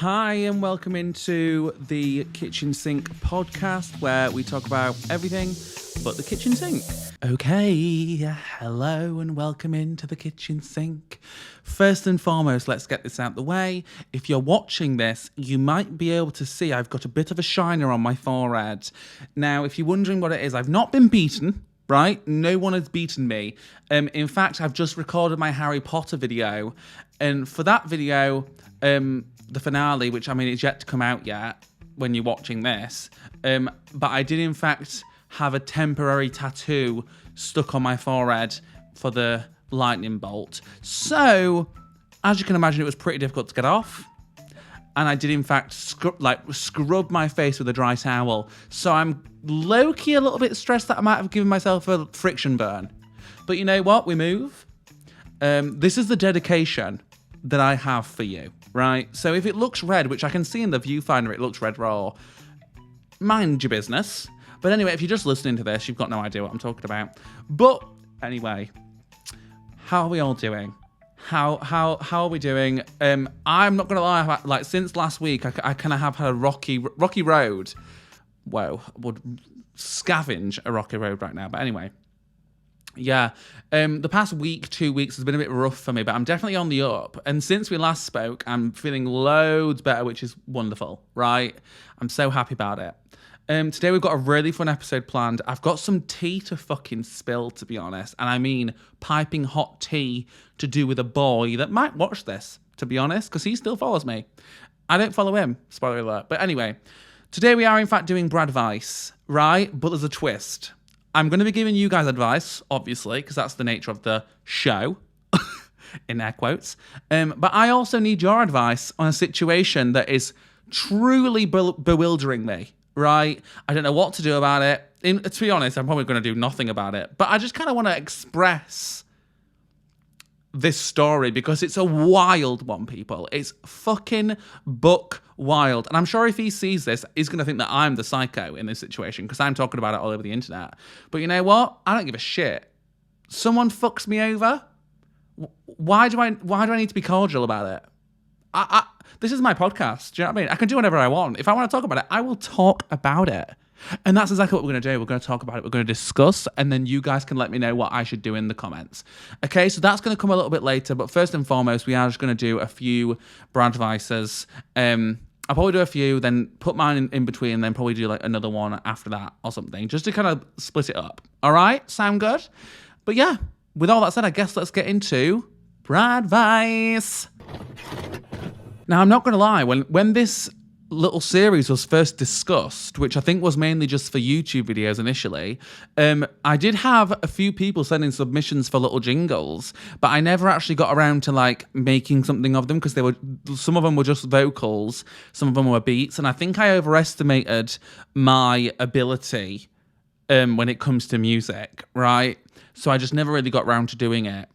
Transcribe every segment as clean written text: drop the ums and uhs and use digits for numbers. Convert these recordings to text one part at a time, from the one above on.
Hi and welcome into the Kitchen Sink podcast where we talk about everything but the kitchen sink. Okay, hello and welcome into the kitchen sink. First and foremost, let's get this out the way. If you're watching this, you might be able to see I've got a bit of a shiner on my forehead. Now, if you're wondering what it is, I've not been beaten, right? No one has beaten me. In fact, I've just recorded my Harry Potter video, and for that video, the finale, which I mean it's yet to come out yet when you're watching this, but I did in fact have a temporary tattoo stuck on my forehead for the lightning bolt. So, as you can imagine, it was pretty difficult to get off. And I did in fact scrub my face with a dry towel. So I'm low-key a little bit stressed that I might have given myself a friction burn. But you know what? We move. This is the dedication that I have for you, right? So if it looks red, which I can see in the viewfinder, it looks red raw, mind your business. But anyway, if you're just listening to this, you've got no idea what I'm talking about. But anyway, how are we all doing? How are we doing? I'm not gonna lie, like since last week, I kind of have had a rocky road. Whoa, would scavenge a rocky road right now. But anyway, yeah, the past week, 2 weeks has been a bit rough for me, but I'm definitely on the up. And since we last spoke, I'm feeling loads better, which is wonderful, right? I'm so happy about it. Today we've got a really fun episode planned. I've got some tea to fucking spill, to be honest. And I mean piping hot tea to do with a boy that might watch this, to be honest, because he still follows me. I don't follow him, spoiler alert. But anyway, today we are in fact doing Brad advice, right? But there's a twist. I'm going to be giving you guys advice, obviously, because that's the nature of the show, in air quotes. But I also need your advice on a situation that is truly bewildering me. Right? I don't know what to do about it. To be honest, I'm probably going to do nothing about it. But I just kind of want to express this story because it's a wild one, people. It's fucking buck wild. And I'm sure if he sees this, he's going to think that I'm the psycho in this situation because I'm talking about it all over the internet. But you know what? I don't give a shit. Someone fucks me over. Why do I need to be cordial about it? This is my podcast. Do you know what I mean? I can do whatever I want. If I want to talk about it, I will talk about it. And that's exactly what we're going to do. We're going to talk about it. We're going to discuss, and then you guys can let me know what I should do in the comments. Okay, so that's going to come a little bit later. But first and foremost, we are just going to do a few Brad advices. I'll probably do a few, then put mine in between, and then probably do like another one after that or something, just to kind of split it up. All right? Sound good? But yeah, with all that said, I guess let's get into Brad advice. Now, I'm not going to lie, when this little series was first discussed, which I think was mainly just for YouTube videos initially, I did have a few people sending submissions for little jingles, but I never actually got around to like making something of them because some of them were just vocals, some of them were beats, and I think I overestimated my ability when it comes to music, right? So I just never really got around to doing it.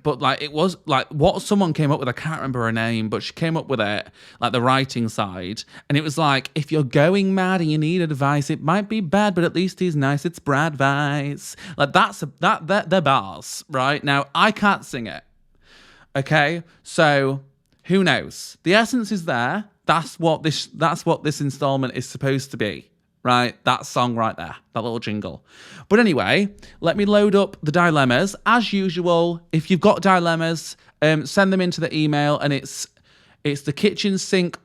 But like it was like what someone came up with, I can't remember her name, but she came up with it, like the writing side, and it was like, if you're going mad and you need advice, it might be bad, but at least he's nice. It's Brad advice. Like they're bars, right? Now I can't sing it. Okay, so who knows? The essence is there. That's what this installment is supposed to be. Right, that song right there, that little jingle. But anyway, let me load up the dilemmas. As usual, if you've got dilemmas, send them into the email, and it's the kitchen sink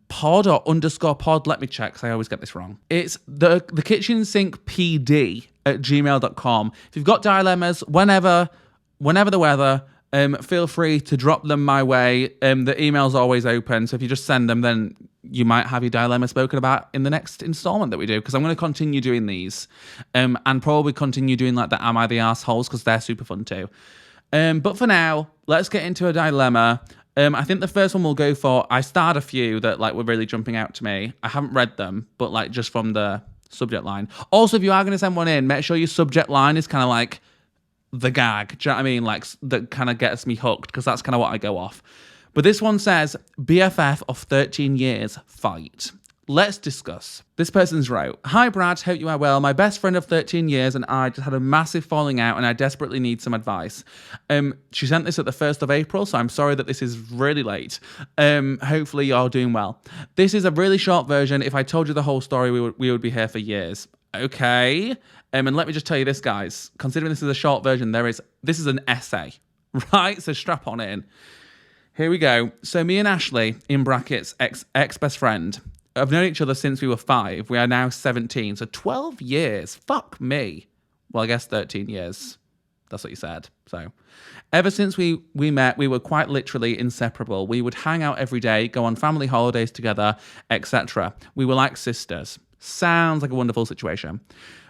pod or _pod. Let me check, because I always get this wrong. It's the kitchen sink pd at gmail.com. If you've got dilemmas, whenever the weather, feel free to drop them my way. The email's always open, so if you just send them, then you might have your dilemma spoken about in the next installment that we do, because I'm going to continue doing these, and probably continue doing like the Am I the Arseholes, because they're super fun too. But for now, let's get into a dilemma. I think the first one we'll go for, I starred a few that like were really jumping out to me. I haven't read them, but like just from the subject line. Also, if you are going to send one in, make sure your subject line is kind of like the gag. Do you know what I mean? Like that kind of gets me hooked, because that's kind of what I go off. But this one says, BFF of 13 years, fight. Let's discuss. This person's wrote, "Hi Brad, hope you are well. My best friend of 13 years and I just had a massive falling out and I desperately need some advice." She sent this at the 1st of April, so I'm sorry that this is really late. Hopefully you're doing well. This is a really short version. If I told you the whole story, we would be here for years. Okay. And let me just tell you this, guys. Considering this is a short version, this is an essay, right? So strap on in. Here we go. So me and Ashley, in brackets, ex-best friend, have known each other since we were 5. We are now 17. So 12 years. Fuck me. Well, I guess 13 years. That's what you said. So ever since we met, we were quite literally inseparable. We would hang out every day, go on family holidays together, etc. We were like sisters. Sounds like a wonderful situation.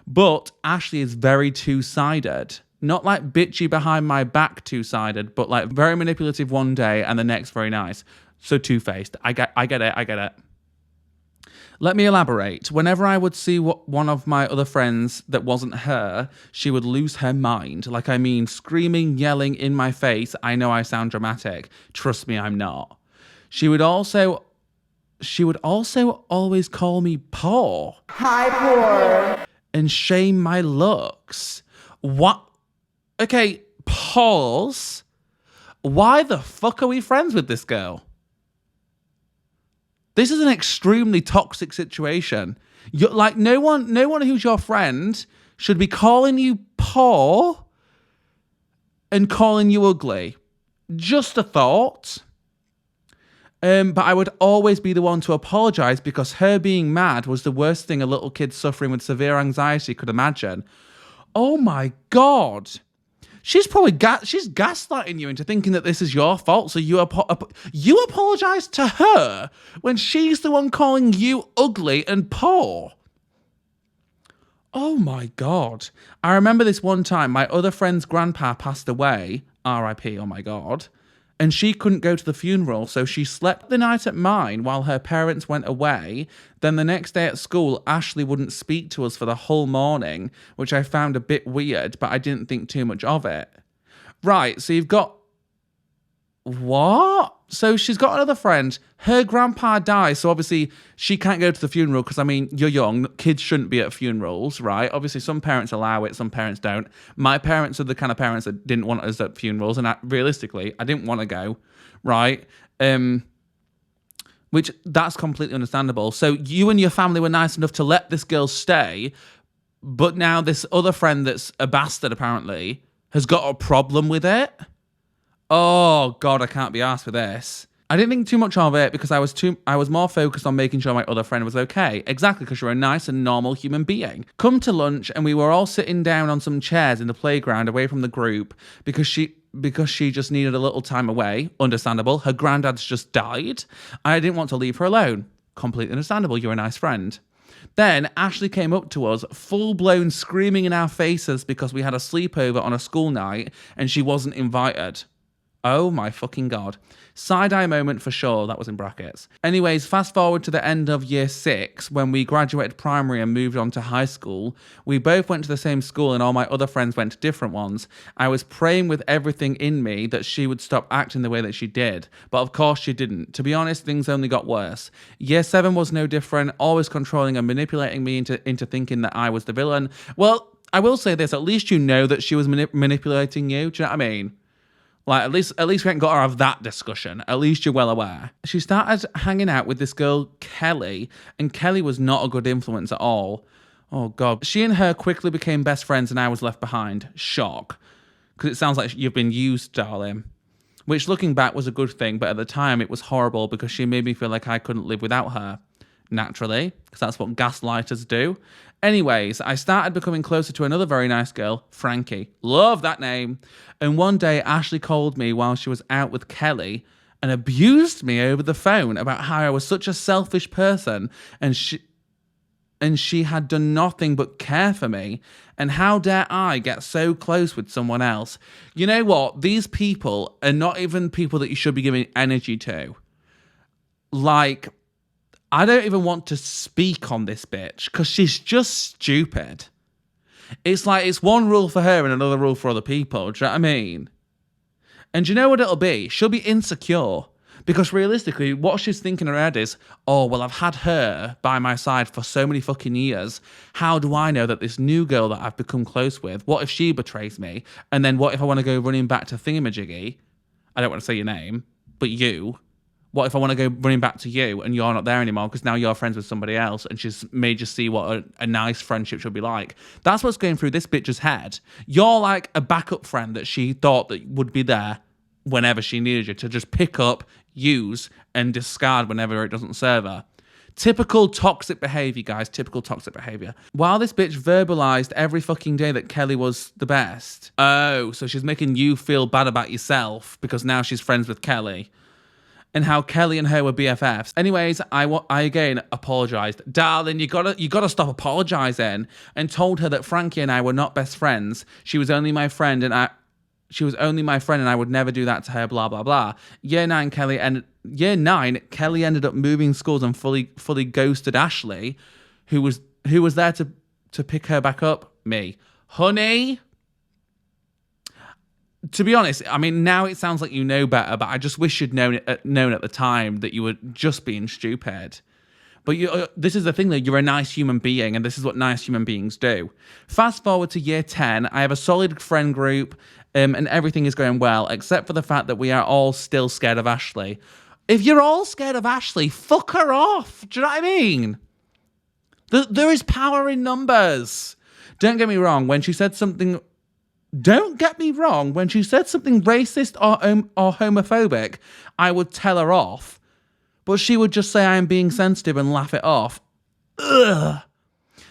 But Ashley is very two-sided. Not like bitchy behind my back two-sided, but like very manipulative one day and the next very nice. So two-faced. I get it. Let me elaborate. Whenever I would see one of my other friends that wasn't her, she would lose her mind. Like, I mean, screaming, yelling in my face. I know I sound dramatic. Trust me, I'm not. She would also always call me poor. Hi, poor. And shame my looks. What? Okay, pause. Why the fuck are we friends with this girl? This is an extremely toxic situation. You're, like, no one who's your friend should be calling you poor and calling you ugly. Just a thought. But I would always be the one to apologise because her being mad was the worst thing a little kid suffering with severe anxiety could imagine. Oh my God. She's probably she's gaslighting you into thinking that this is your fault. So you apologise to her when she's the one calling you ugly and poor. Oh my God. I remember this one time my other friend's grandpa passed away. R.I.P. Oh my God. And she couldn't go to the funeral, so she slept the night at mine while her parents went away. Then the next day at school, Ashley wouldn't speak to us for the whole morning, which I found a bit weird, but I didn't think too much of it. Right, so you've got... What? So she's got another friend. Her grandpa dies, so obviously she can't go to the funeral because, I mean, you're young. Kids shouldn't be at funerals, right? Obviously, some parents allow it, some parents don't. My parents are the kind of parents that didn't want us at funerals, and realistically, I didn't want to go, right? Which, that's completely understandable. So you and your family were nice enough to let this girl stay, but now this other friend that's a bastard, apparently, has got a problem with it? Oh, God, I can't be arsed with this. I didn't think too much of it because I was more focused on making sure my other friend was okay. Exactly, because you're a nice and normal human being. Come to lunch and we were all sitting down on some chairs in the playground away from the group because she just needed a little time away. Understandable. Her granddad's just died. I didn't want to leave her alone. Completely understandable. You're a nice friend. Then Ashley came up to us, full-blown screaming in our faces because we had a sleepover on a school night and she wasn't invited. Oh my fucking God. Side-eye moment for sure, that was in brackets. Anyways, fast forward to the end of year 6, when we graduated primary and moved on to high school. We both went to the same school and all my other friends went to different ones. I was praying with everything in me that she would stop acting the way that she did. But of course she didn't. To be honest, things only got worse. Year 7 was no different, always controlling and manipulating me into thinking that I was the villain. Well, I will say this, at least you know that she was manipulating you. Do you know what I mean? Like, at least we haven't got to have that discussion. At least you're well aware. She started hanging out with this girl, Kelly, and Kelly was not a good influence at all. Oh, God. She and her quickly became best friends and I was left behind. Shock. Because it sounds like you've been used, darling. Which, looking back, was a good thing, but at the time it was horrible because she made me feel like I couldn't live without her. Naturally, because that's what gaslighters do. Anyways, I started becoming closer to another very nice girl, Frankie. Love that name. And one day, Ashley called me while she was out with Kelly and abused me over the phone about how I was such a selfish person and she had done nothing but care for me. And how dare I get so close with someone else? You know what? These people are not even people that you should be giving energy to. Like, I don't even want to speak on this bitch because she's just stupid. It's like it's one rule for her and another rule for other people. Do you know what I mean? And do you know what it'll be? She'll be insecure Because realistically, what she's thinking in her head is, oh, well, I've had her by my side for so many fucking years. How do I know that this new girl that I've become close with, what if she betrays me? And then what if I want to go running back to Thingamajiggy? I don't want to say your name, but you. What if I want to go running back to you and you're not there anymore because now you're friends with somebody else and she's made you see what a nice friendship should be like? That's what's going through this bitch's head. You're like a backup friend that she thought that would be there whenever she needed you to just pick up, use, and discard whenever it doesn't serve her. Typical toxic behaviour, guys. Typical toxic behaviour. While this bitch verbalised every fucking day that Kelly was the best. Oh, so she's making you feel bad about yourself because now she's friends with Kelly. And how Kelly and her were BFFs. Anyways, I again apologised. Darling, you gotta stop apologising. And told her that Frankie and I were not best friends. She was only my friend and I would never do that to her, blah, blah, blah. Year 9, Kelly ended up moving schools and fully ghosted Ashley, who was there to pick her back up. Me. Honey. To be honest, I mean, now it sounds like you know better, but I just wish you'd known at the time that you were just being stupid. But this is the thing, though. You're a nice human being, and this is what nice human beings do. Fast forward to year 10. I have a solid friend group, and everything is going well, except for the fact that we are all still scared of Ashley. If you're all scared of Ashley, fuck her off. Do you know what I mean? There is power in numbers. Don't get me wrong. When she said something racist or homophobic, I would tell her off. But she would just say I am being sensitive and laugh it off. Ugh.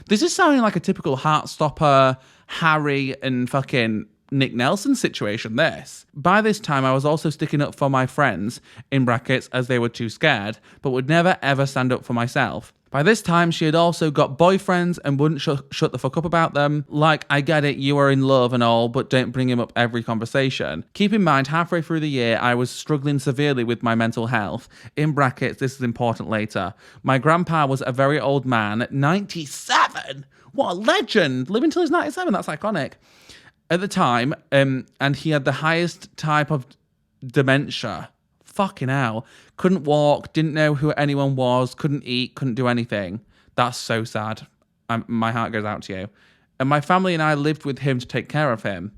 This is sounding like a typical Heartstopper, Harry and fucking Nick Nelson situation, this. By this time, I was also sticking up for my friends, in brackets, as they were too scared, but would never ever stand up for myself. By this time, she had also got boyfriends and wouldn't shut the fuck up about them. Like, I get it, you are in love and all, but don't bring him up every conversation. Keep in mind, halfway through the year, I was struggling severely with my mental health. In brackets, this is important later. My grandpa was a very old man, 97! What a legend! Living till he's 97, that's iconic. At the time, and he had the highest type of dementia. Fucking hell. Couldn't walk, didn't know who anyone was, couldn't eat, couldn't do anything. That's so sad. My heart goes out to you. And my family and I lived with him to take care of him.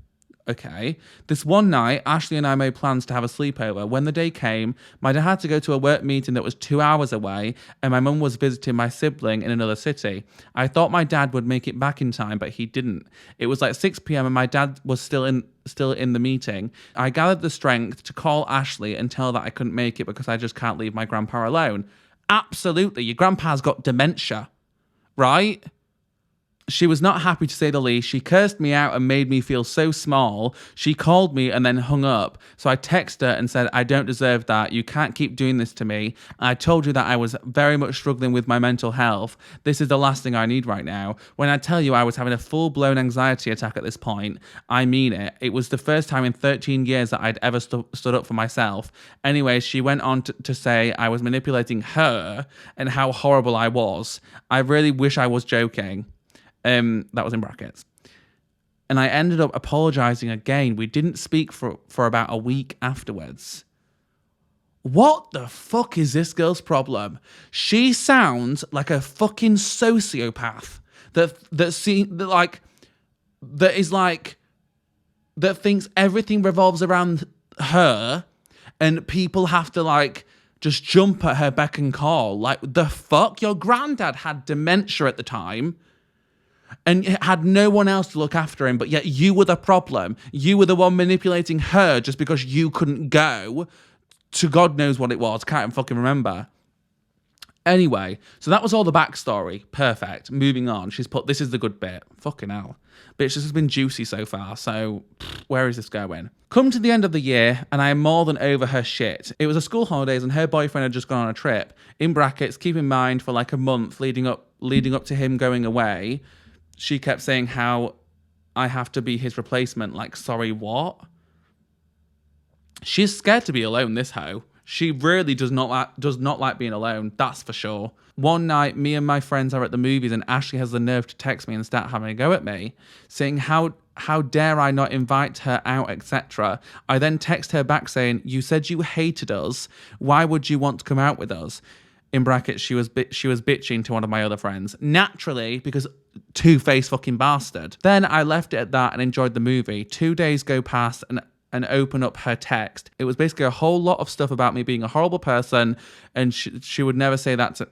Okay. This one night, Ashley and I made plans to have a sleepover. When the day came, my dad had to go to a work meeting that was 2 hours away, and my mum was visiting my sibling in another city. I thought my dad would make it back in time, but he didn't. It was like 6 p.m. and my dad was still in the meeting. I gathered the strength to call Ashley and tell her that I couldn't make it because I just can't leave my grandpa alone. Absolutely. Your grandpa's got dementia, right? She was not happy, to say the least. She cursed me out and made me feel so small. She called me and then hung up. So I texted her and said, I don't deserve that. You can't keep doing this to me. I told you that I was very much struggling with my mental health. This is the last thing I need right now. When I tell you I was having a full-blown anxiety attack at this point, I mean it. It was the first time in 13 years that I'd ever stood up for myself. Anyway, she went on to say I was manipulating her and how horrible I was. I really wish I was joking. That was in brackets. And I ended up apologising again. We didn't speak for about a week afterwards. What the fuck is this girl's problem? She sounds like a fucking sociopath that thinks everything revolves around her and people have to just jump at her beck and call. Like, the fuck? Your granddad had dementia at the time and had no one else to look after him, but yet you were the problem. You were the one manipulating her just because you couldn't go to God knows what it was. Can't even fucking remember. Anyway, so that was all the backstory. Perfect. Moving on. She's put, this is the good bit. Fucking hell. Bitch, this has been juicy so far, so where is this going? Come to the end of the year, and I am more than over her shit. It was a school holidays, and her boyfriend had just gone on a trip. In brackets, keep in mind, for like a month leading up to him going away, she kept saying how I have to be his replacement. Like, sorry, what? She's scared to be alone, this hoe. She really does not like being alone, that's for sure. One night, me and my friends are at the movies and Ashley has the nerve to text me and start having a go at me, saying how how dare I not invite her out, etc. I then text her back saying, you said you hated us. Why would you want to come out with us? In brackets, she was bitching to one of my other friends. Naturally, because two-faced fucking bastard. Then I left it at that and enjoyed the movie. 2 days go past and open up her text. It was basically a whole lot of stuff about me being a horrible person, and she would never say that to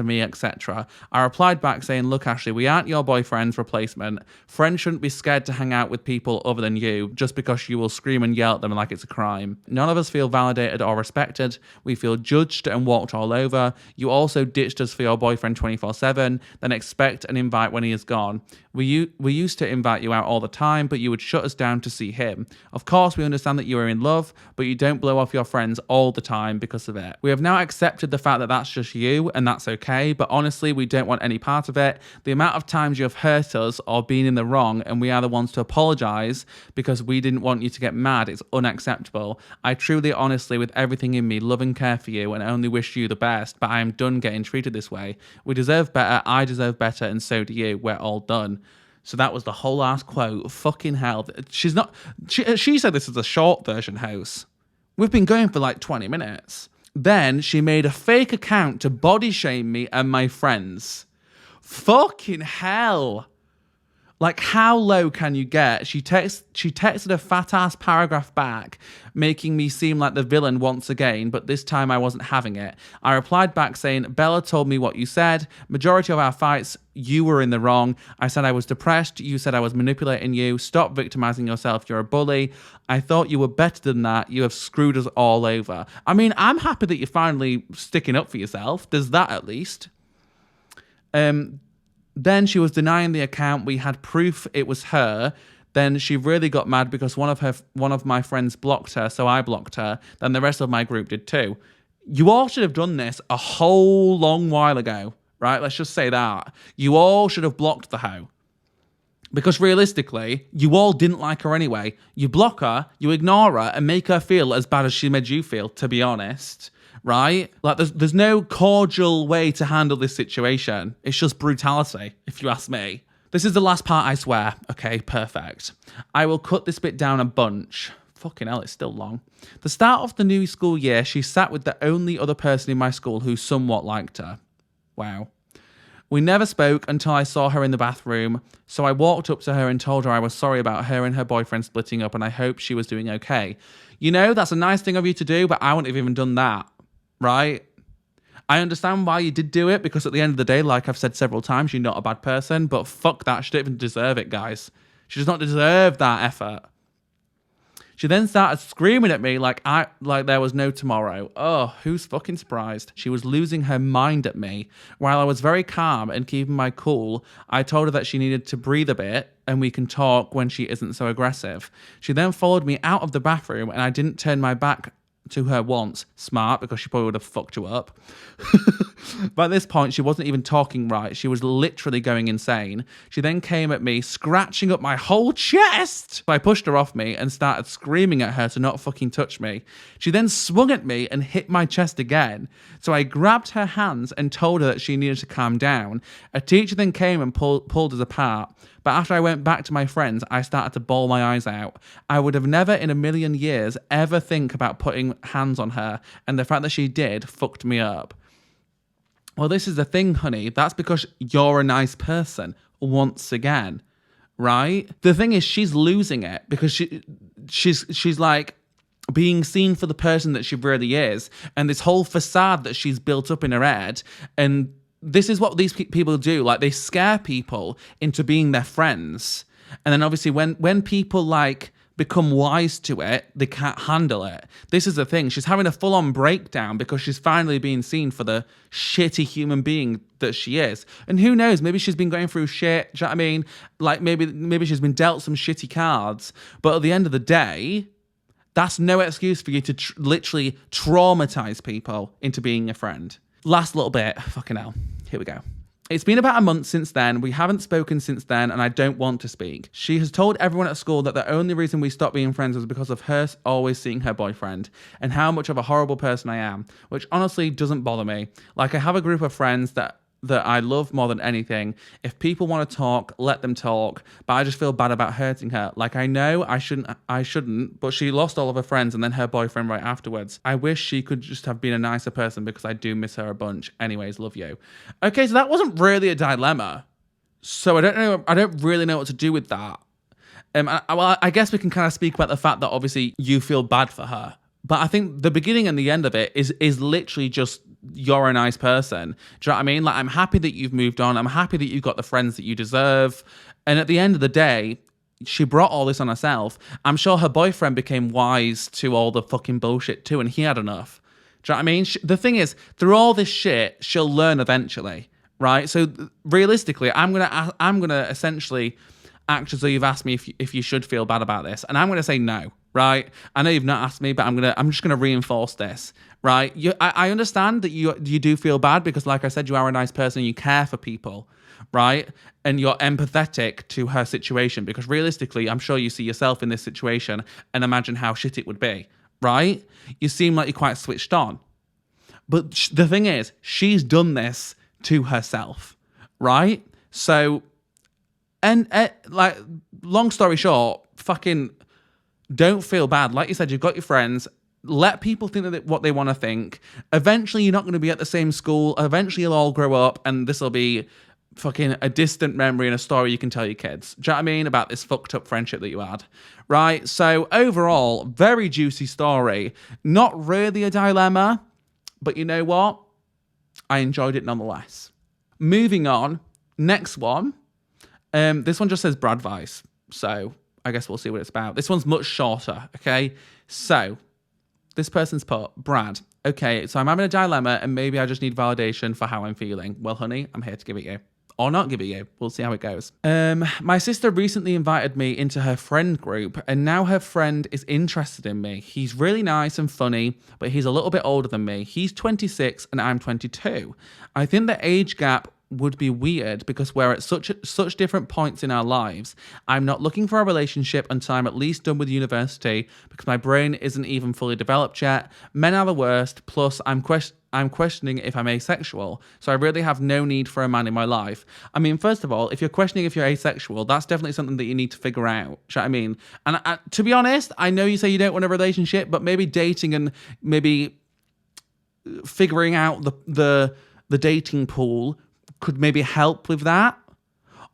me, etc. I replied back saying, look, Ashley, we aren't your boyfriend's replacement. Friends shouldn't be scared to hang out with people other than you just because you will scream and yell at them like it's a crime. None of us feel validated or respected. We feel judged and walked all over. You also ditched us for your boyfriend 24/7, then expect an invite when he is gone. We used to invite you out all the time, but you would shut us down to see him. Of course, we understand that you are in love, but you don't blow off your friends all the time because of it. We have now accepted the fact that that's just you, and that's okay, but honestly, we don't want any part of it. The amount of times you have hurt us or been in the wrong, and we are the ones to apologise because we didn't want you to get mad, it's unacceptable. I truly, honestly, with everything in me, love and care for you and only wish you the best, but I am done getting treated this way. We deserve better, I deserve better, and so do you. We're all done. So that was the whole ass quote. Fucking hell. She said this is a short version, house. We've been going for like 20 minutes. Then she made a fake account to body shame me and my friends. Fucking hell. Like, how low can you get? She texted a fat-ass paragraph back, making me seem like the villain once again, but this time I wasn't having it. I replied back saying, Bella told me what you said. Majority of our fights, you were in the wrong. I said I was depressed. You said I was manipulating you. Stop victimizing yourself. You're a bully. I thought you were better than that. You have screwed us all over. I mean, I'm happy that you're finally sticking up for yourself. There's that at least. Then she was denying the account. We had proof it was her. Then she really got mad because one of my friends blocked her, so I blocked her. Then the rest of my group did too. You all should have done this a whole long while ago, right? Let's just say that. You all should have blocked the hoe. Because realistically, you all didn't like her anyway. You block her, you ignore her, and make her feel as bad as she made you feel, to be honest. Right? Like, there's no cordial way to handle this situation. It's just brutality, if you ask me. This is the last part, I swear. Okay, perfect. I will cut this bit down a bunch. Fucking hell, it's still long. The start of the new school year, she sat with the only other person in my school who somewhat liked her. Wow. We never spoke until I saw her in the bathroom, so I walked up to her and told her I was sorry about her and her boyfriend splitting up and I hoped she was doing okay. You know, that's a nice thing of you to do, but I wouldn't have even done that. Right? I understand why you did do it, because at the end of the day, like I've said several times, you're not a bad person, but fuck that. She don't even deserve it, guys. She does not deserve that effort. She then started screaming at me like there was no tomorrow. Oh, who's fucking surprised? She was losing her mind at me. While I was very calm and keeping my cool, I told her that she needed to breathe a bit and we can talk when she isn't so aggressive. She then followed me out of the bathroom and I didn't turn my back to her once. Smart, because she probably would have fucked you up. By this point, she wasn't even talking right. She was literally going insane. She then came at me, scratching up my whole chest. So I pushed her off me and started screaming at her to not fucking touch me. She then swung at me and hit my chest again. So I grabbed her hands and told her that she needed to calm down. A teacher then came and pulled us apart. But after I went back to my friends, I started to bawl my eyes out. I would have never in a million years ever think about putting hands on her, and the fact that she did fucked me up. Well, this is the thing, honey. That's because you're a nice person, once again, right? The thing is, she's losing it because she's like being seen for the person that she really is, and this whole facade that she's built up in her head, and this is what these people do. Like, they scare people into being their friends. And then obviously when people like become wise to it, they can't handle it. This is the thing. She's having a full-on breakdown because she's finally being seen for the shitty human being that she is. And who knows, maybe she's been going through shit. Do you know what I mean? Like, maybe she's been dealt some shitty cards. But at the end of the day, that's no excuse for you to literally traumatize people into being a friend. Last little bit. Fucking hell. Here we go. It's been about a month since then. We haven't spoken since then, and I don't want to speak. She has told everyone at school that the only reason we stopped being friends was because of her always seeing her boyfriend, and how much of a horrible person I am, which honestly doesn't bother me. Like, I have a group of friends that that I love more than anything. If people want to talk, let them talk. But I just feel bad about hurting her. Like, I know I shouldn't, but she lost all of her friends and then her boyfriend right afterwards. I wish she could just have been a nicer person because I do miss her a bunch. Anyways, love you. Okay, so that wasn't really a dilemma. So I don't know. I don't really know what to do with that. I guess we can kind of speak about the fact that obviously you feel bad for her. But I think the beginning and the end of it is literally just you're a nice person. Do you know what I mean? Like, I'm happy that you've moved on. I'm happy that you've got the friends that you deserve. And at the end of the day, she brought all this on herself. I'm sure her boyfriend became wise to all the fucking bullshit too, and he had enough. Do you know what I mean? The thing is, through all this shit, she'll learn eventually, right? So realistically, I'm gonna essentially act as though you've asked me if you should feel bad about this, and I'm gonna say no. Right, I know you've not asked me, but I'm just gonna reinforce this. Right, I understand that you do feel bad because, like I said, you are a nice person, you care for people, right, and you're empathetic to her situation because realistically, I'm sure you see yourself in this situation and imagine how shit it would be. Right, you seem like you're quite switched on, but the thing is, she's done this to herself, right? So, and like, long story short, fucking. Don't feel bad. Like you said, you've got your friends. Let people think that what they want to think. Eventually, you're not going to be at the same school. Eventually, you'll all grow up, and this will be fucking a distant memory and a story you can tell your kids. Do you know what I mean? About this fucked up friendship that you had. Right? So, overall, very juicy story. Not really a dilemma, but you know what? I enjoyed it nonetheless. Moving on. Next one. This one just says Brad Vice. So, I guess we'll see what it's about. This one's much shorter, okay? So, this person's put, Brad, okay, so I'm having a dilemma and maybe I just need validation for how I'm feeling. Well, honey, I'm here to give it you. Or not give it you. We'll see how it goes. My sister recently invited me into her friend group and now her friend is interested in me. He's really nice and funny, but he's a little bit older than me. He's 26 and I'm 22. I think the age gap would be weird because we're at such different points in our lives. I'm not looking for a relationship until I'm at least done with university because my brain isn't even fully developed yet. Men are the worst, plus I'm questioning if I'm asexual, so I really have no need for a man in my life. I mean, first of all, if you're questioning if you're asexual, that's definitely something that you need to figure out. Do you know what I mean? And to be honest, I know you say you don't want a relationship, but maybe dating and maybe figuring out the dating pool could maybe help with that.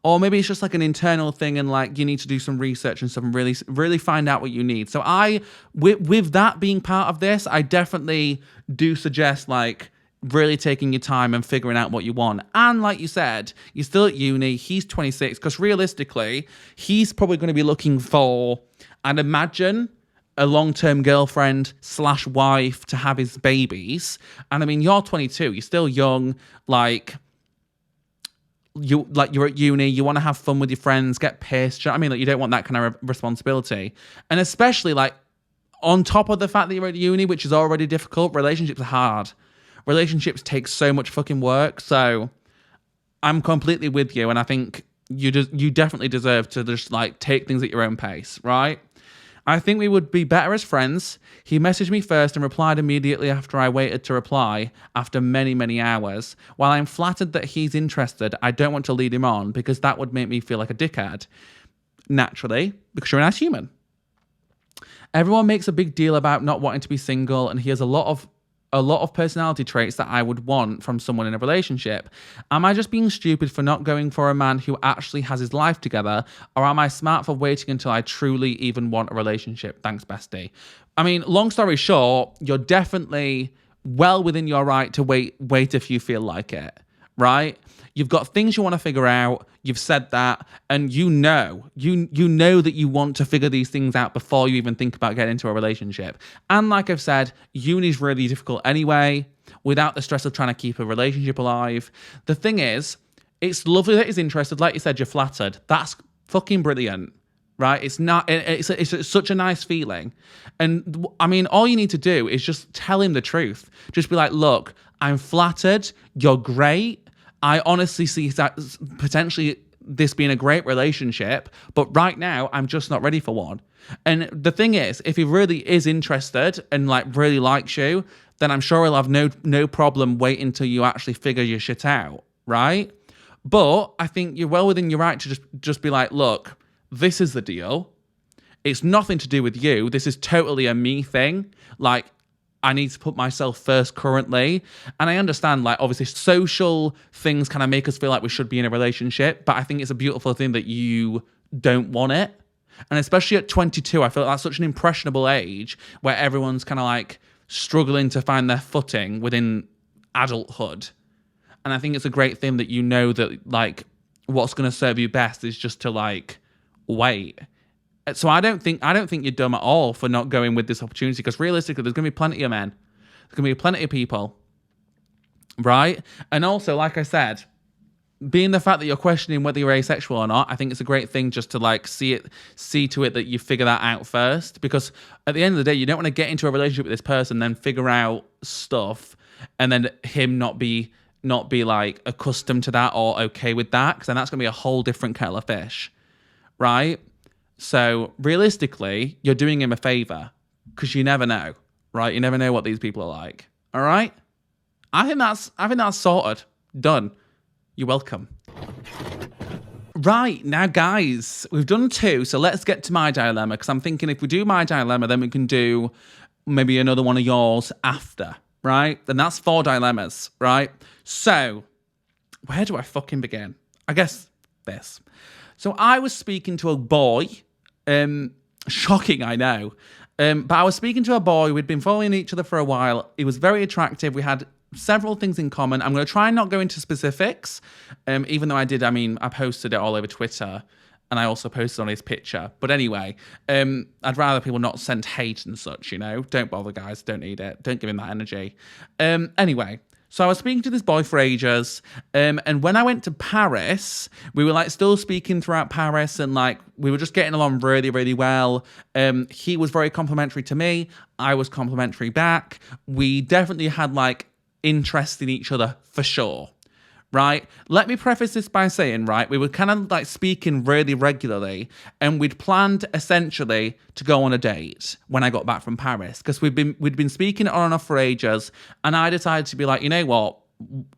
Or maybe it's just like an internal thing and like you need to do some research and stuff and really find out what you need. So with that being part of this, I definitely do suggest like really taking your time and figuring out what you want. And like you said, you're still at uni, he's 26, because realistically, he's probably going to be looking for, I'd imagine, a long-term girlfriend / wife to have his babies. And I mean, you're 22, you're still young, you're at uni, you want to have fun with your friends, get pissed. You know what I mean? Like, you don't want that kind of responsibility. And especially like on top of the fact that you're at uni, which is already difficult, relationships are hard. Relationships take so much fucking work. So I'm completely with you. And I think you definitely deserve to just like take things at your own pace, right? I think we would be better as friends. He messaged me first and replied immediately after I waited to reply after many, many hours. While I'm flattered that he's interested, I don't want to lead him on because that would make me feel like a dickhead. Naturally, because you're a nice human. Everyone makes a big deal about not wanting to be single, and he has a lot of personality traits that I would want from someone in a relationship. Am I just being stupid for not going for a man who actually has his life together, or am I smart for waiting until I truly even want a relationship? Thanks, bestie. I mean, long story short, you're definitely well within your right to wait if you feel like it, right? You've got things you want to figure out. You've said that, and you know that you want to figure these things out before you even think about getting into a relationship. And like I've said, uni's really difficult anyway, without the stress of trying to keep a relationship alive. The thing is, it's lovely that he's interested. Like you said, you're flattered. That's fucking brilliant, right? It's such a nice feeling. And I mean, all you need to do is just tell him the truth. Just be like, look, I'm flattered. You're great. I honestly see that potentially this being a great relationship, but right now I'm just not ready for one. And the thing is, if he really is interested and like really likes you, then I'm sure he'll have no problem waiting till you actually figure your shit out, right? But I think you're well within your right to just be like, look, this is the deal. It's nothing to do with you. This is totally a me thing. Like, I need to put myself first currently. And I understand, like, obviously social things kind of make us feel like we should be in a relationship. But I think it's a beautiful thing that you don't want it. And especially at 22, I feel like that's such an impressionable age where everyone's kind of like struggling to find their footing within adulthood. And I think it's a great thing that you know that, like, what's going to serve you best is just to, like, wait. So I don't think you're dumb at all for not going with this opportunity, because realistically, there's going to be plenty of men. There's going to be plenty of people, right? And also, like I said, being the fact that you're questioning whether you're asexual or not, I think it's a great thing just to, like, see to it that you figure that out first. Because at the end of the day, you don't want to get into a relationship with this person, then figure out stuff, and then him not be like accustomed to that or okay with that, because then that's going to be a whole different kettle of fish, right? So realistically, you're doing him a favor, because you never know, right? You never know what these people are like. All right? I think that's sorted. Done. You're welcome. Right, now guys, we've done 2, so let's get to my dilemma, because I'm thinking if we do my dilemma, then we can do maybe another one of yours after, right? Then that's 4 dilemmas, right? So, where do I fucking begin? I guess this. So I was speaking to a boy, shocking, I know, but I was speaking to a boy. We'd been following each other for a while. He was very attractive. We had several things in common. I'm going to try and not go into specifics, even though I posted it all over Twitter, and I also posted on his picture. But anyway, I'd rather people not send hate and such, you know? Don't bother, guys. Don't need it. Don't give him that energy. Anyway. So I was speaking to this boy for ages, and when I went to Paris, we were like still speaking throughout Paris, and like we were just getting along really, really well. He was very complimentary to me. I was complimentary back. We definitely had like interest in each other for sure. Right? Let me preface this by saying, right, we were kind of like speaking really regularly, and we'd planned essentially to go on a date when I got back from Paris, because we'd been speaking on and off for ages, and I decided to be like, you know what,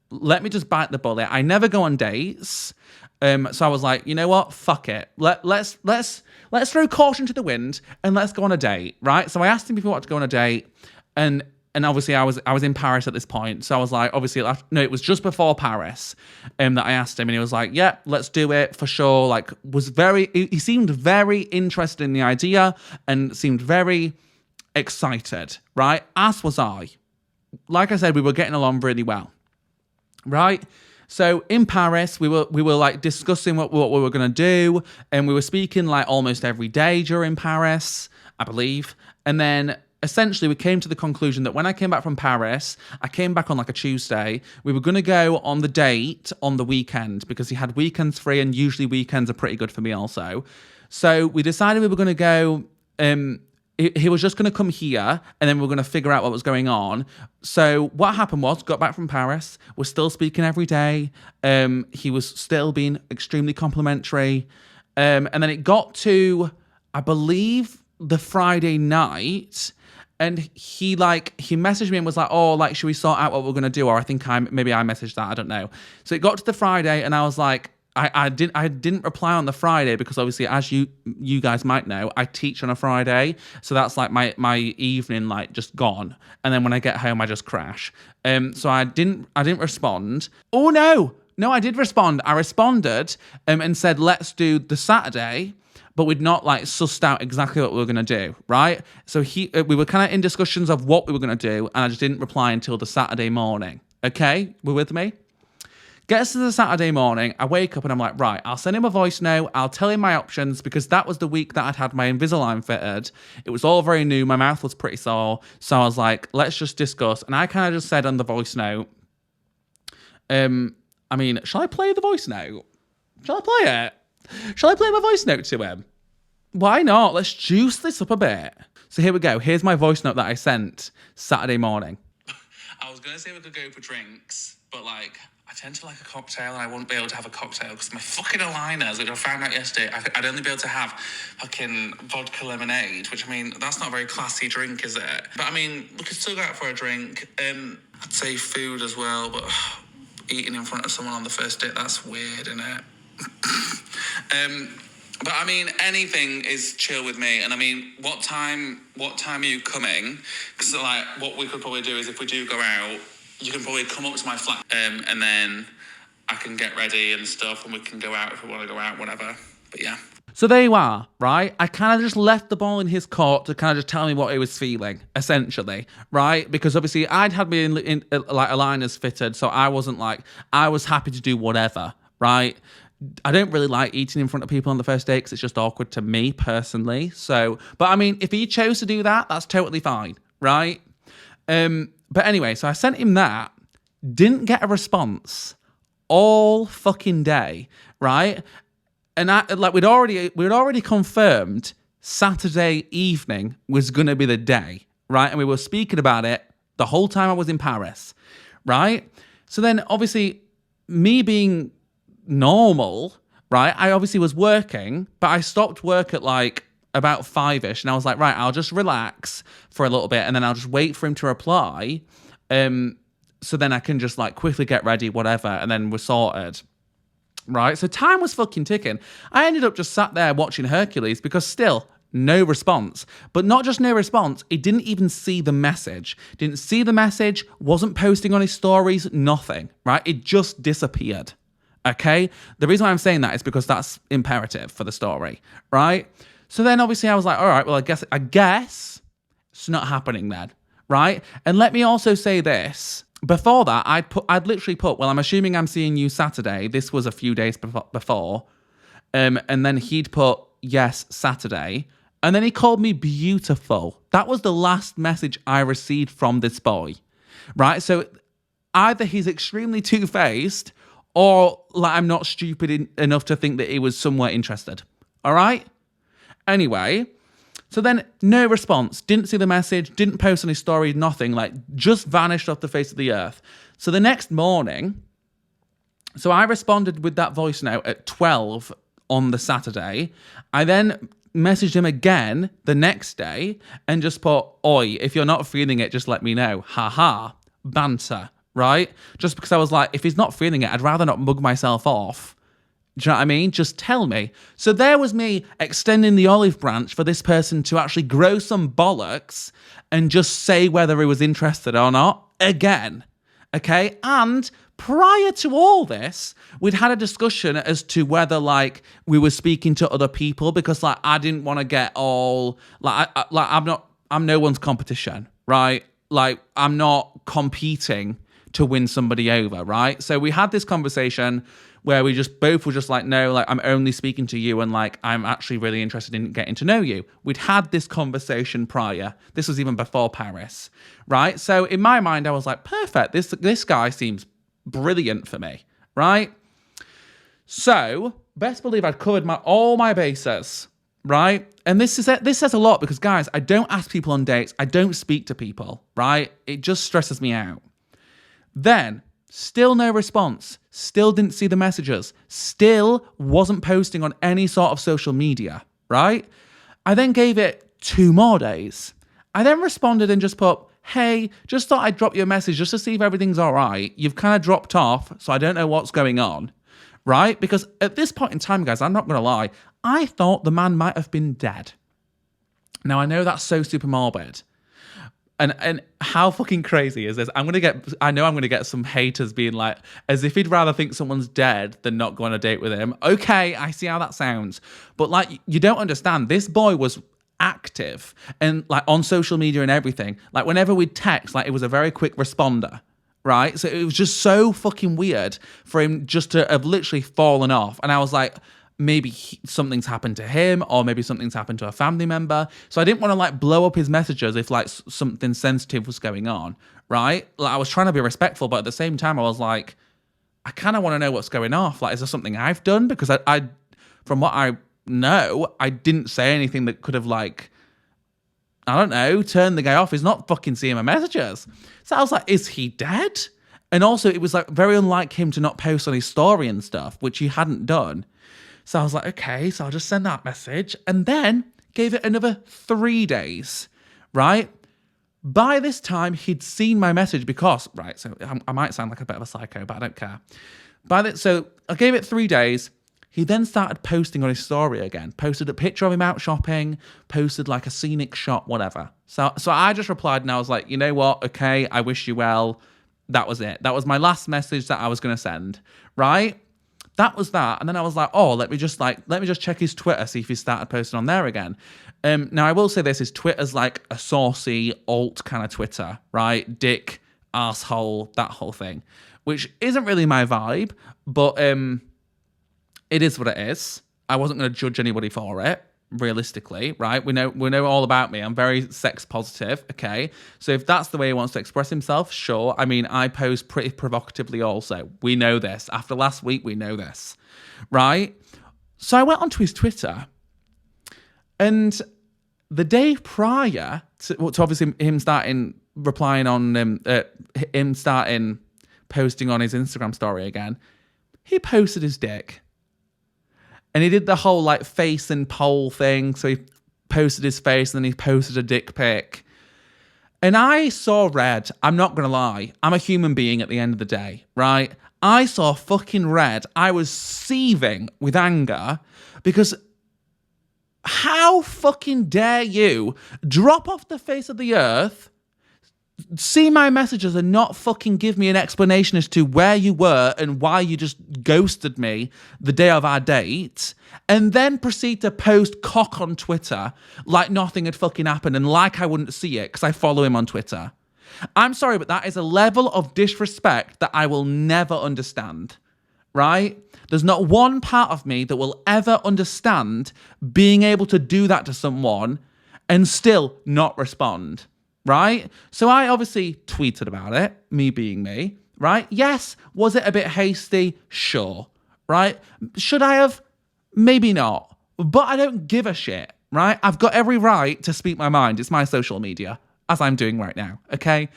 let me just bite the bullet. I never go on dates. So I was like, you know what, fuck it. Let's throw caution to the wind and let's go on a date, right? So I asked him if he wanted to go on a date, and obviously I was in Paris at this point. So I was like, obviously, no, it was just before Paris that I asked him, and he was like, yeah, let's do it for sure. Like, he seemed very interested in the idea and seemed very excited, right? As was I. Like I said, we were getting along really well, right? So in Paris, we were like discussing what we were going to do, and we were speaking like almost every day during Paris, I believe. And then essentially we came to the conclusion that when I came back from Paris, I came back on like a Tuesday. We were going to go on the date on the weekend, because he had weekends free, and usually weekends are pretty good for me also. So we decided we were going to go, he was just going to come here, and then we were going to figure out what was going on. So what happened was, got back from Paris, we're still speaking every day. He was still being extremely complimentary. And then it got to, I believe, the Friday night, and he messaged me and was like, oh, like, should we sort out what we're going to do? Or I think I messaged that, I don't know. So it got to the Friday, and I was like, I didn't reply on the Friday, because obviously, as you guys might know, I teach on a Friday, so that's like my evening like just gone, and then when I get home I just crash. So I didn't respond. Oh no, I did respond. I responded and said, let's do the Saturday, but we'd not like sussed out exactly what we were going to do, right? So we were kind of in discussions of what we were going to do, and I just didn't reply until the Saturday morning. Okay, we're with me? Gets to the Saturday morning, I wake up and I'm like, right, I'll send him a voice note, I'll tell him my options, because that was the week that I'd had my Invisalign fitted. It was all very new, my mouth was pretty sore, so I was like, let's just discuss. And I kind of just said on the voice note, shall I play the voice note? Shall I play it? Shall I play my voice note to him? Why not? Let's juice this up a bit. So here we go. Here's my voice note that I sent Saturday morning. I was going to say we could go for drinks, but like, I tend to like a cocktail, and I wouldn't be able to have a cocktail because my fucking aligners, which I found out yesterday, I'd only be able to have fucking vodka lemonade, which, I mean, that's not a very classy drink, is it? But I mean, we could still go out for a drink. I'd say food as well, but eating in front of someone on the first date, that's weird, isn't it? But I mean, anything is chill with me. And I mean, what time are you coming? Because like, what we could probably do is if we do go out, you can probably come up to my flat, and then I can get ready and stuff, and we can go out if we want to go out, whatever. But yeah. So there you are, right? I kind of just left the ball in his court to kind of just tell me what he was feeling, essentially, right? Because obviously I'd had me in like aligners fitted, so I wasn't like, I was happy to do whatever, right? I don't really like eating in front of people on the first date because it's just awkward to me personally. So, but I mean, if he chose to do that, that's totally fine, right? But anyway, so I sent him that, didn't get a response all fucking day, right? And we'd already confirmed Saturday evening was going to be the day, right? And we were speaking about it the whole time I was in Paris, right? So then obviously me being normal, right? I obviously was working, but I stopped work at like about 5-ish. And I was like, right, I'll just relax for a little bit and then I'll just wait for him to reply. So then I can just like quickly get ready, whatever. And then we're sorted. Right, so time was fucking ticking. I ended up just sat there watching Hercules because still no response. But not just no response, he didn't even see the message. Didn't see the message, wasn't posting on his stories, nothing, right? It just disappeared, okay? The reason why I'm saying that is because that's imperative for the story, right? So then obviously I was like, all right, well, I guess it's not happening then, right? And let me also say this. Before that, I'd literally put, well, I'm assuming I'm seeing you Saturday. This was a few days before. And then he'd put, yes, Saturday. And then he called me beautiful. That was the last message I received from this boy, right? So either he's extremely two-faced or like I'm not stupid enough to think that he was somewhere interested, all right? Anyway, so then no response, didn't see the message, didn't post on his story, nothing, like just vanished off the face of the earth. So the next morning, so I responded with that voice note at 12 on the Saturday. I then messaged him again the next day and just put, oi, if you're not feeling it, just let me know. Haha, banter, right? Just because I was like, if he's not feeling it, I'd rather not mug myself off. Do you know what I mean? Just tell me. So there was me extending the olive branch for this person to actually grow some bollocks and just say whether he was interested or not again. Okay? And prior to all this, we'd had a discussion as to whether like we were speaking to other people because like I didn't want to get all like I'm no one's competition, right? Like I'm not competing to win somebody over, right? So we had this conversation where we just both were just like, no, like I'm only speaking to you and like I'm actually really interested in getting to know you. We'd had this conversation prior. This was even before Paris, right? So in my mind, I was like, perfect. This guy seems brilliant for me, right? So best believe I'd covered all my bases, right? And this says a lot because guys, I don't ask people on dates. I don't speak to people, right? It just stresses me out. Then still no response, still didn't see the messages, still wasn't posting on any sort of social media, right? I then gave it 2 more days. I then responded and just put, hey, just thought I'd drop you a message just to see if everything's all right. You've kind of dropped off, so I don't know what's going on, right? Because at this point in time, guys, I'm not going to lie, I thought the man might have been dead. Now, I know that's so super morbid. And how fucking crazy is this? I know I'm gonna get some haters being like, as if he'd rather think someone's dead than not go on a date with him. Okay, I see how that sounds. But like, you don't understand. This boy was active and like on social media and everything. Like whenever we'd text, like it was a very quick responder, right? So it was just so fucking weird for him just to have literally fallen off. And I was like, maybe something's happened to him or maybe something's happened to a family member. So I didn't want to like blow up his messages if like something sensitive was going on, right? Like I was trying to be respectful, but at the same time I was like, I kind of want to know what's going off. Like, is there something I've done? Because I from what I know, I didn't say anything that could have like, I don't know, turned the guy off. He's not fucking seeing my messages. So I was like, is he dead? And also it was like very unlike him to not post on his story and stuff, which he hadn't done. So I was like, okay, so I'll just send that message and then gave it another 3 days, right? By this time, he'd seen my message because, right, so I might sound like a bit of a psycho, but I don't care. So I gave it 3 days. He then started posting on his story again, posted a picture of him out shopping, posted like a scenic shot, whatever. So I just replied and I was like, you know what? Okay, I wish you well. That was it. That was my last message that I was going to send, right? That was that. And then I was like, oh, let me just check his Twitter, see if he started posting on there again. Now, I will say this, his Twitter's like a saucy alt kind of Twitter, right? Dick, arsehole, that whole thing, which isn't really my vibe, but it is what it is. I wasn't going to judge anybody for it, realistically, right? We know all about me. I'm very sex positive, okay? So if that's the way he wants to express himself, sure. I mean, I pose pretty provocatively also. We know this. After last week, we know this, right? So I went onto his Twitter, and the day prior to obviously him starting replying on him starting posting on his Instagram story again, he posted his dick. And he did the whole like face and poll thing. So he posted his face and then he posted a dick pic. And I saw red. I'm not going to lie. I'm a human being at the end of the day, right? I saw fucking red. I was seething with anger because how fucking dare you drop off the face of the earth, see my messages and not fucking give me an explanation as to where you were and why you just ghosted me the day of our date, and then proceed to post cock on Twitter like nothing had fucking happened and like I wouldn't see it because I follow him on Twitter. I'm sorry, but that is a level of disrespect that I will never understand, right? There's not one part of me that will ever understand being able to do that to someone and still not respond. Right? So I obviously tweeted about it, me being me, right? Yes. Was it a bit hasty? Sure. Right? Should I have? Maybe not. But I don't give a shit, right? I've got every right to speak my mind. It's my social media, as I'm doing right now, okay?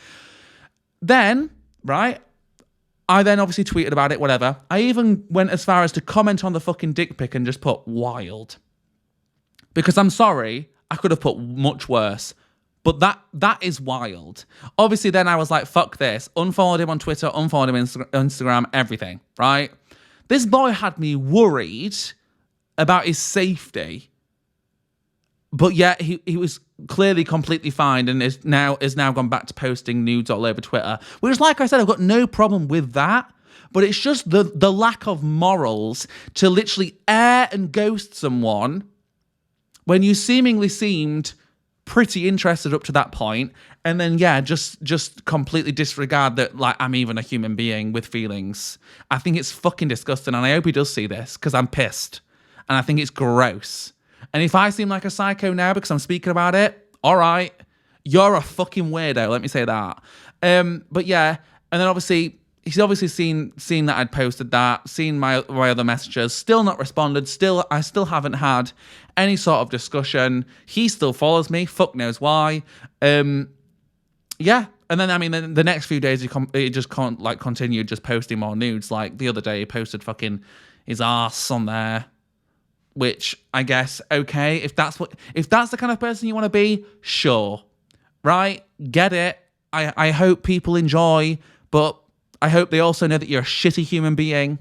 Then, right, I then obviously tweeted about it, whatever. I even went as far as to comment on the fucking dick pic and just put wild. Because I'm sorry, I could have put much worse. But that is wild. Obviously, then I was like, fuck this. Unfollowed him on Twitter, unfollowed him on Instagram, everything, right? This boy had me worried about his safety. But yet, he was clearly completely fine and is now gone back to posting nudes all over Twitter. Which, like I said, I've got no problem with that. But it's just the lack of morals to literally air and ghost someone when you seemingly seemed pretty interested up to that point, and then just completely disregard that like I'm even a human being with feelings. I think it's fucking disgusting, and I hope he does see this because I'm pissed and I think it's gross. And if I seem like a psycho now because I'm speaking about it, all right, you're a fucking weirdo, let me say that. But yeah, and then obviously he's obviously seen that I'd posted that, seen my other messages, still not responded, I still haven't had any sort of discussion. He still follows me, fuck knows why. Yeah, and then I mean the next few days he just can't like continued just posting more nudes. Like the other day he posted fucking his ass on there, which I guess okay, if that's the kind of person you want to be, sure, right, get it. I hope people enjoy, but I hope they also know that you're a shitty human being.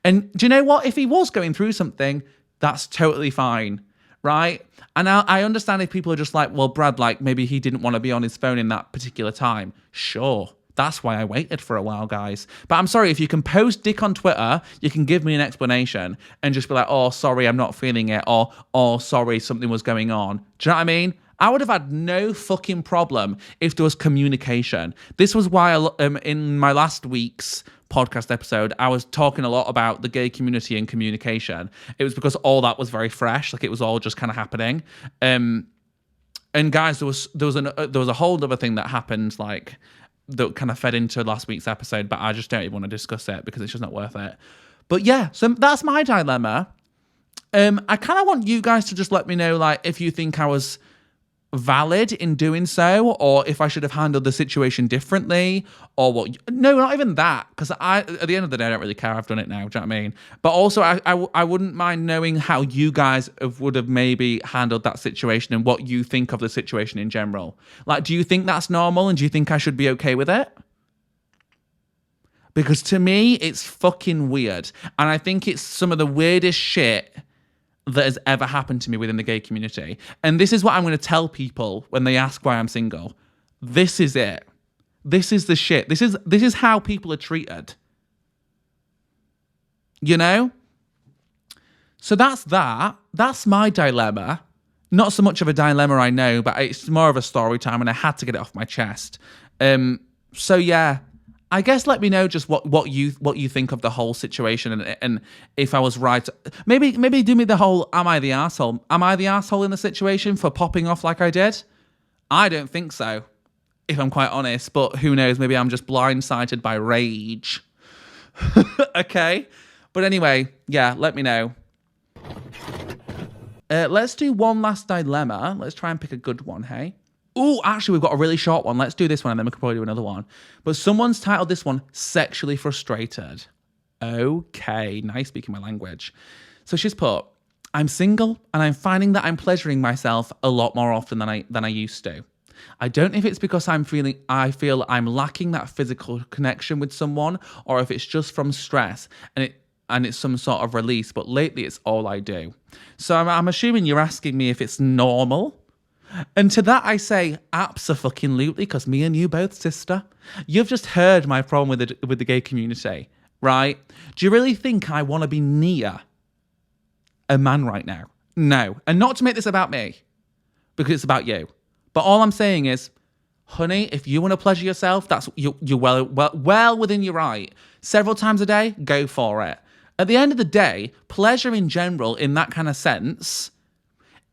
And do you know what? If he was going through something, that's totally fine, right? And I understand if people are just like, well, Brad, like maybe he didn't want to be on his phone in that particular time. Sure. That's why I waited for a while, guys. But I'm sorry, if you can post dick on Twitter, you can give me an explanation and just be like, oh, sorry, I'm not feeling it. Or, oh, sorry, something was going on. Do you know what I mean? I would have had no fucking problem if there was communication. This was why in my last week's podcast episode, I was talking a lot about the gay community and communication. It was because all that was very fresh. Like it was all just kind of happening. And guys, there was a whole other thing that happened, like that kind of fed into last week's episode, but I just don't even want to discuss it because it's just not worth it. But yeah, so that's my dilemma. I kind of want you guys to just let me know, like, if you think I was valid in doing so, or if I should have handled the situation differently, or what. No, not even that, because at the end of the day, I don't really care. I've done it now. Do you know what I mean? But also, I wouldn't mind knowing how you guys would have maybe handled that situation and what you think of the situation in general. Like, do you think that's normal, and do you think I should be okay with it? Because to me, it's fucking weird. And I think it's some of the weirdest shit that has ever happened to me within the gay community. And this is what I'm going to tell people when they ask why I'm single. This is it. This is the shit. This is how people are treated. You know? So that's that. That's my dilemma. Not so much of a dilemma, I know, but it's more of a story time, and I had to get it off my chest. So yeah, I guess let me know just what you think of the whole situation, and if I was right. Maybe do me the whole, am I the arsehole? Am I the arsehole in the situation for popping off like I did? I don't think so, if I'm quite honest, but who knows? Maybe I'm just blindsided by rage. Okay? But anyway, yeah, let me know. Let's do one last dilemma. Let's try and pick a good one, hey? Oh, actually, we've got a really short one. Let's do this one, and then we could probably do another one. But someone's titled this one, Sexually Frustrated. Okay, nice speaking my language. So she's put, I'm single, and I'm finding that I'm pleasuring myself a lot more often than I used to. I don't know if it's because I feel I'm lacking that physical connection with someone, or if it's just from stress, and it's some sort of release, but lately it's all I do. So I'm assuming you're asking me if it's normal. And to that I say, abso-fucking-lutely, because me and you both, sister. You've just heard my problem with the gay community, right? Do you really think I want to be near a man right now? No. And not to make this about me, because it's about you. But all I'm saying is, honey, if you want to pleasure yourself, you're well within your right. Several times a day, go for it. At the end of the day, pleasure in general, in that kind of sense,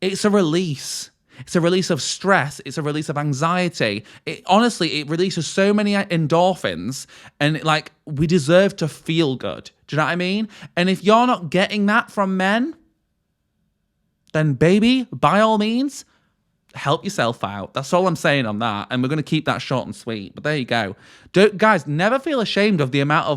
it's a release. It's a release of stress. It's a release of anxiety. Honestly, it releases so many endorphins, and we deserve to feel good. Do you know what I mean? And if you're not getting that from men, then baby, by all means, help yourself out. That's all I'm saying on that. And we're going to keep that short and sweet. But there you go. Guys, never feel ashamed of the amount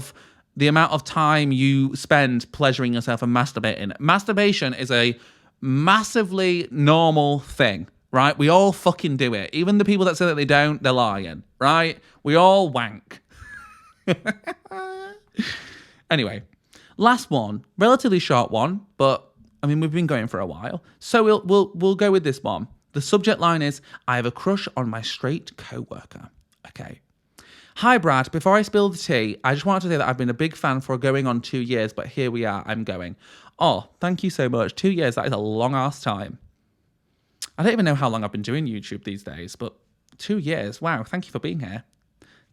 of time you spend pleasuring yourself and masturbating. Masturbation is a massively normal thing, right? We all fucking do it. Even the people that say that they don't, they're lying, right? We all wank. Anyway, last one, relatively short one, but I mean, we've been going for a while, so we'll go with this one. The subject line is, I have a crush on my straight co-worker. Okay. Hi, Brad. Before I spill the tea, I just wanted to say that I've been a big fan for going on 2 years, but here we are. I'm going. Oh, thank you so much. 2 years, that is a long-ass time. I don't even know how long I've been doing YouTube these days, but 2 years. Wow, thank you for being here.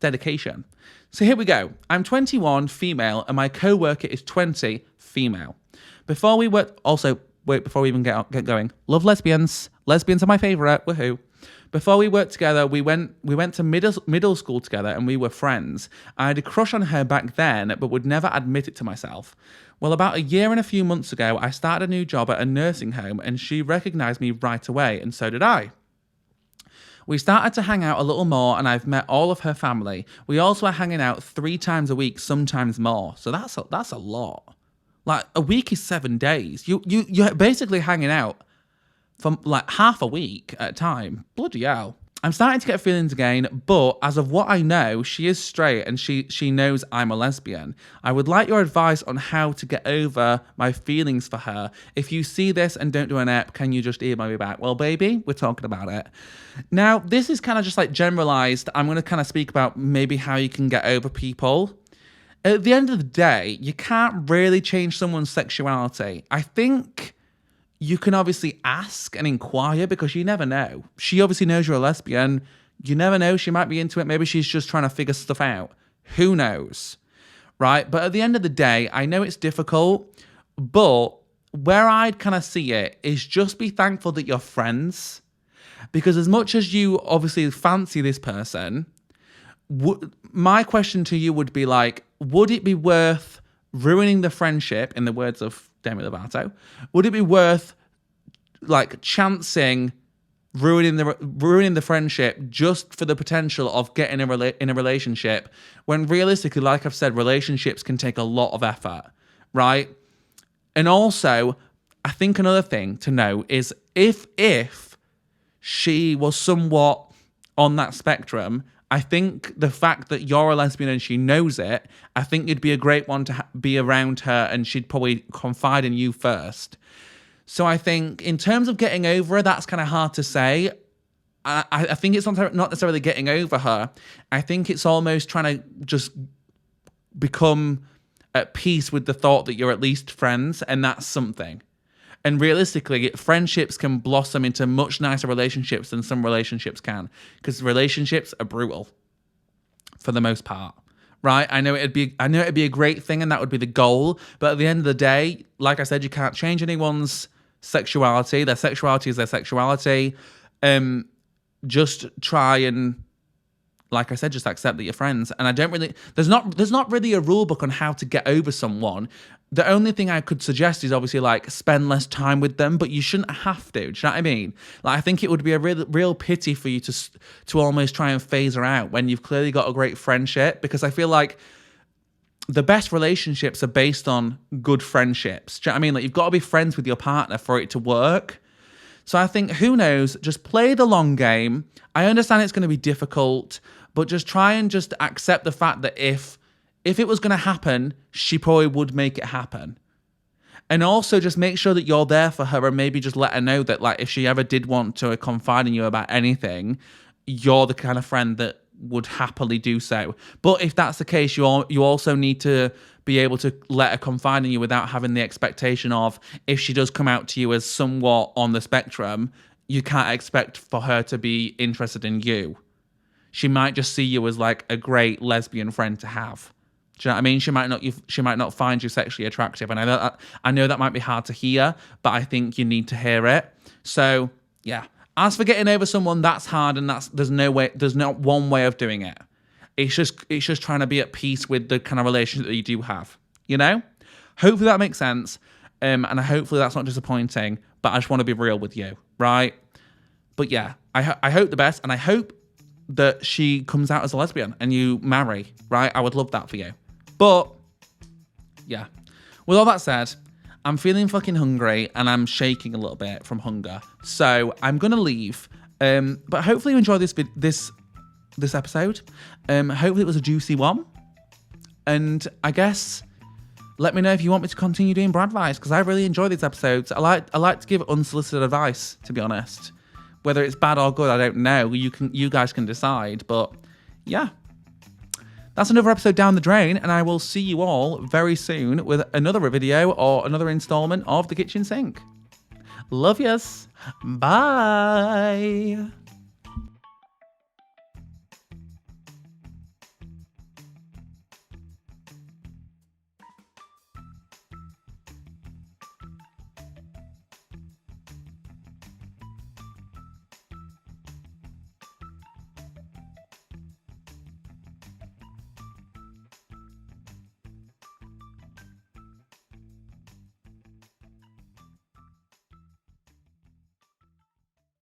Dedication. So here we go. I'm 21, female, and my co-worker is 20, female. Before we even get going, love lesbians. Lesbians are my favourite. Woohoo. Before we worked together, we went to middle school together, and we were friends. I had a crush on her back then, but would never admit it to myself. Well, about a year and a few months ago, I started a new job at a nursing home, and she recognised me right away, and so did I. We started to hang out a little more, and I've met all of her family. We also are hanging out 3 times a week, sometimes more. So that's a lot. Like, a week is 7 days. You're basically hanging out for like half a week at a time. Bloody hell. I'm starting to get feelings again, but as of what I know, she is straight and she knows I'm a lesbian. I would like your advice on how to get over my feelings for her. If you see this and don't do an app, can you just email me back? Well, baby, we're talking about it. Now, this is kind of just like generalized. I'm going to kind of speak about maybe how you can get over people. At the end of the day, you can't really change someone's sexuality. I think you can obviously ask and inquire because you never know. She obviously knows you're a lesbian. You never know. She might be into it. Maybe she's just trying to figure stuff out. Who knows? Right? But at the end of the day, I know it's difficult, but where I'd kind of see it is just be thankful that you're friends. Because as much as you obviously fancy this person, my question to you would be like, would it be worth ruining the friendship, in the words of Demi Lovato? Would it be worth like chancing ruining the friendship just for the potential of getting in a relationship, when realistically, like I've said, relationships can take a lot of effort, right? And also, I think another thing to know is if she was somewhat on that spectrum, I think the fact that you're a lesbian and she knows it, I think you'd be a great one to be around her, and she'd probably confide in you first. So I think in terms of getting over her, that's kind of hard to say. I think it's not necessarily getting over her. I think it's almost trying to just become at peace with the thought that you're at least friends, and that's something. And realistically, friendships can blossom into much nicer relationships than some relationships can, because relationships are brutal for the most part, right? I know it'd be a great thing, and that would be the goal. But at the end of the day, like I said, you can't change anyone's sexuality. Their sexuality is their sexuality. Just try and, like I said, just accept that you're friends. And there's not really a rule book on how to get over someone. The only thing I could suggest is obviously like spend less time with them, but you shouldn't have to. Do you know what I mean? Like, I think it would be a real pity for you to almost try and phase her out when you've clearly got a great friendship, because I feel like the best relationships are based on good friendships. Do you know what I mean? Like, you've got to be friends with your partner for it to work. So I think, who knows, just play the long game. I understand it's going to be difficult, but just try and just accept the fact that if it was going to happen, she probably would make it happen. And also just make sure that you're there for her, and maybe just let her know that, like, if she ever did want to confide in you about anything, you're the kind of friend that would happily do so. But if that's the case, you also need to be able to let her confide in you without having the expectation of, if she does come out to you as somewhat on the spectrum, you can't expect for her to be interested in you. She might just see you as like a great lesbian friend to have. Do you know what I mean? She might not find you sexually attractive, and I know that might be hard to hear, but I think you need to hear it. So yeah. As for getting over someone, that's hard, and there's not one way of doing it. It's just trying to be at peace with the kind of relationship that you do have. You know? Hopefully that makes sense, and hopefully that's not disappointing. But I just want to be real with you, right? But yeah, I hope the best, and I hope that she comes out as a lesbian and you marry, right? I would love that for you. But yeah, with all that said, I'm feeling fucking hungry and I'm shaking a little bit from hunger, so I'm gonna leave. But hopefully you enjoyed this episode. Hopefully it was a juicy one, and I guess let me know if you want me to continue doing Brad advice, because I really enjoy these episodes. I like to give unsolicited advice, to be honest. Whether it's bad or good, I don't know. You guys can decide. But yeah, that's another episode down the drain, and I will see you all very soon with another video or another installment of The Kitchen Sink. Love yous. Bye.